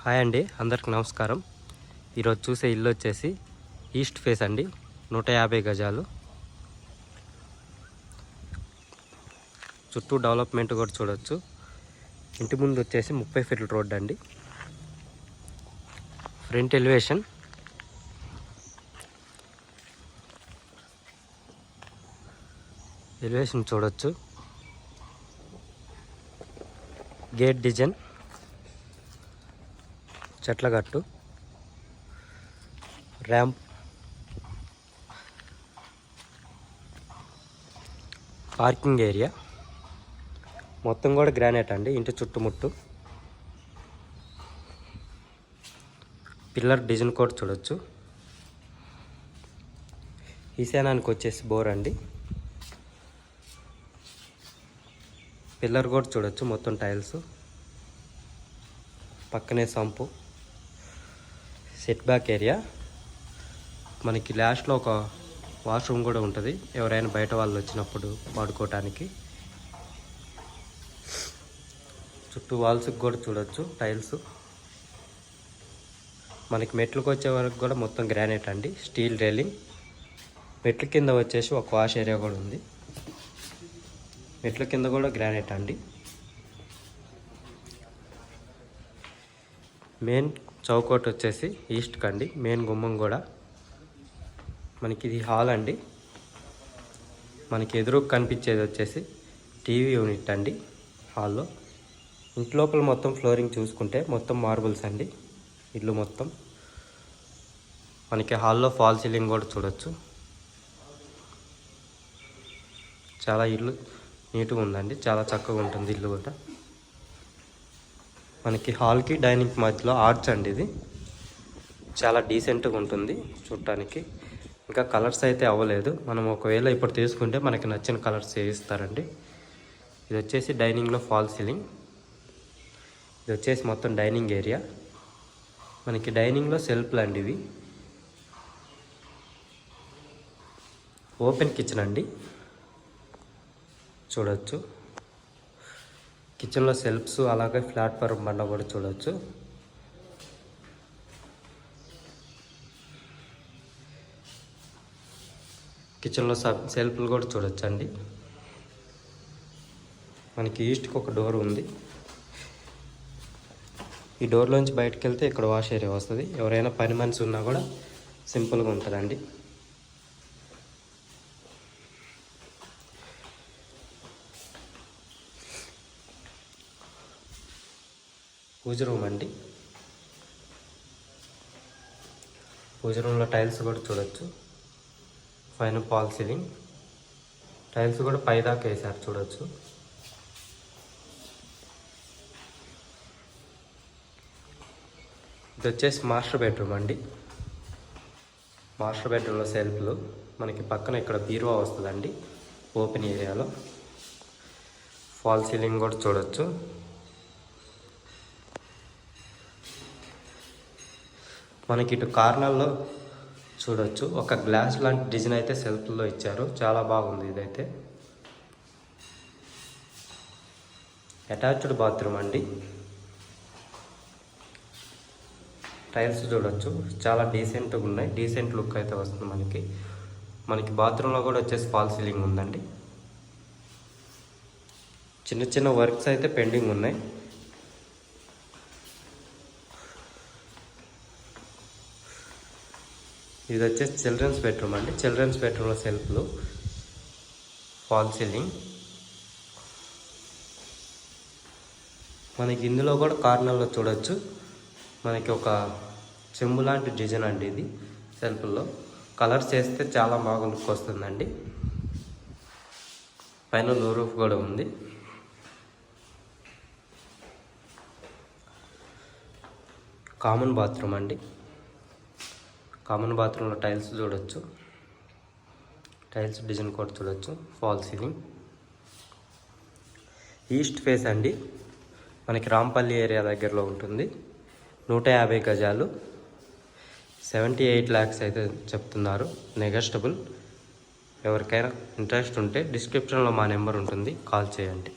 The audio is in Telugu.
హాయ్ అండి, అందరికి నమస్కారం. ఈరోజు చూసే ఇల్లు వచ్చేసి ఈస్ట్ ఫేస్ అండి, 150 గజాలు. చుట్టూ డెవలప్మెంట్ కూడా చూడొచ్చు. ఇంటి ముందు వచ్చేసి 30 ఫీట్ల రోడ్ అండి. ఫ్రంట్ ఎలివేషన్ చూడొచ్చు. గేట్ డిజైన్, చెట్లగట్టు, ర్యాంప్, పార్కింగ్ ఏరియా మొత్తం కూడా గ్రానైట్ అండి. ఇంటి చుట్టుముట్టు పిల్లర్ డిజైన్ కూడా చూడొచ్చు. ఈశానానికి వచ్చేసి బోర్ అండి. పిల్లర్ కూడా చూడొచ్చు, మొత్తం టైల్స్. పక్కనే సంపు, సెట్ బ్యాక్ ఏరియా. మనకి లాస్ట్లో ఒక వాష్రూమ్ కూడా ఉంటుంది, ఎవరైనా బయట వాళ్ళు వచ్చినప్పుడు వాడుకోవటానికి. చుట్టూ వాల్స్కి కూడా చూడొచ్చు టైల్స్. మనకి మెట్లకు వచ్చే వరకు కూడా మొత్తం గ్రానైట్ అండి, స్టీల్ రైలింగ్. మెట్ల కింద వచ్చేసి ఒక వాష్ ఏరియా కూడా ఉంది. మెట్ల కింద కూడా గ్రానైట్ అండి. మెయిన్ చౌకోట్ వచ్చేసి ఈస్ట్ కండి, మెయిన్ గుమ్మం కూడా. మనకి ఇది హాల్ అండి. మనకి ఎదురు కనిపించేది వచ్చేసి టీవీ యూనిట్ అండి హాల్లో. ఇంటి లోపల మొత్తం ఫ్లోరింగ్ చూసుకుంటే మొత్తం మార్బుల్స్ అండి ఇల్లు మొత్తం. మనకి హాల్లో ఫాల్ సీలింగ్ కూడా చూడొచ్చు. చాలా ఇల్లు నీట్గా ఉందండి, చాలా చక్కగా ఉంటుంది ఇల్లు కూడా. మనకి హాల్కి డైనింగ్ మధ్యలో ఆర్చ్ అండి. ఇది చాలా డీసెంట్గా ఉంటుంది చూడటానికి. ఇంకా కలర్స్ అయితే అవ్వలేదు. మనం ఒకవేళ ఇప్పుడు తీసుకుంటే మనకి నచ్చిన కలర్స్ వేయిస్తారండి. ఇది వచ్చేసి డైనింగ్లో ఫాల్ సీలింగ్. ఇది వచ్చేసి మొత్తం డైనింగ్ ఏరియా. మనకి డైనింగ్లో సెల్ఫ్లు అండి ఇవి. ఓపెన్ కిచెన్ అండి చూడొచ్చు. కిచెన్లో సెల్ఫ్స్, అలాగే ప్లాట్ఫామ్ బండ కూడా చూడొచ్చు. కిచెన్లో సెల్ఫ్లు కూడా చూడొచ్చు అండి. మనకి ఈస్ట్కి ఒక డోర్ ఉంది. ఈ డోర్లోంచి బయటకు వెళ్తే ఇక్కడ వాష్ ఏరియా వస్తుంది. ఎవరైనా పని మనిషి ఉన్నా కూడా సింపుల్గా ఉంటుందండి. పూజ రూమ్ అండి. పూజ రూమ్లో టైల్స్ కూడా చూడొచ్చు. పైన ఫాల్ సీలింగ్ టైల్స్ కూడా పైదాకా వేసారు చూడొచ్చు. ఇది వచ్చేసి మాస్టర్ బెడ్రూమ్ అండి. మాస్టర్ బెడ్రూమ్లో సెల్ఫ్లు. మనకి పక్కన ఇక్కడ బీరువా వస్తుందండి ఓపెన్ ఏరియాలో. ఫాల్ సీలింగ్ కూడా చూడొచ్చు. మనకి ఇటు కార్నర్లో చూడొచ్చు ఒక గ్లాస్ లాంటి డిజైన్ అయితే సెల్ఫ్లో ఇచ్చారు, చాలా బాగుంది ఇదైతే. అటాచ్డ్ బాత్రూమ్ అండి. టైల్స్ చూడొచ్చు, చాలా డీసెంట్గా ఉన్నాయి. డీసెంట్ లుక్ అయితే వస్తుంది మనకి. మనకి బాత్రూంలో కూడా వచ్చేసి ఫాల్ సీలింగ్ ఉందండి. చిన్న చిన్న వర్క్స్ అయితే పెండింగ్ ఉన్నాయి. ఇది వచ్చేసి చిల్డ్రన్స్ బెడ్రూమ్ అండి. చిల్డ్రన్స్ బెడ్రూమ్లో సెల్ఫ్లు, ఫాల్ సీలింగ్. మనకి ఇందులో కూడా కార్నర్లో చూడొచ్చు మనకి ఒక చెంబు లాంటి డిజైన్ అండి ఇది సెల్ఫ్లో. కలర్స్ చేస్తే చాలా బాగా లుక్ వస్తుందండి. పైన లో రూఫ్ కూడా ఉంది. కామన్ బాత్రూమ్ అండి. కామన్ బాత్రూంలో టైల్స్ చూడొచ్చు. టైల్స్ డిజైన్ కూడా చూడొచ్చు. Fall ceiling. ఈస్ట్ ఫేస్ అండి. మనకి రాంపల్లి ఏరియా దగ్గరలో ఉంటుంది. 150 గజాలు, 78 lakhs అయితే చెప్తున్నారు. నెగోషియబుల్. ఎవరికైనా ఇంట్రెస్ట్ ఉంటే డిస్క్రిప్షన్లో మా నెంబర్ ఉంటుంది, కాల్ చేయండి.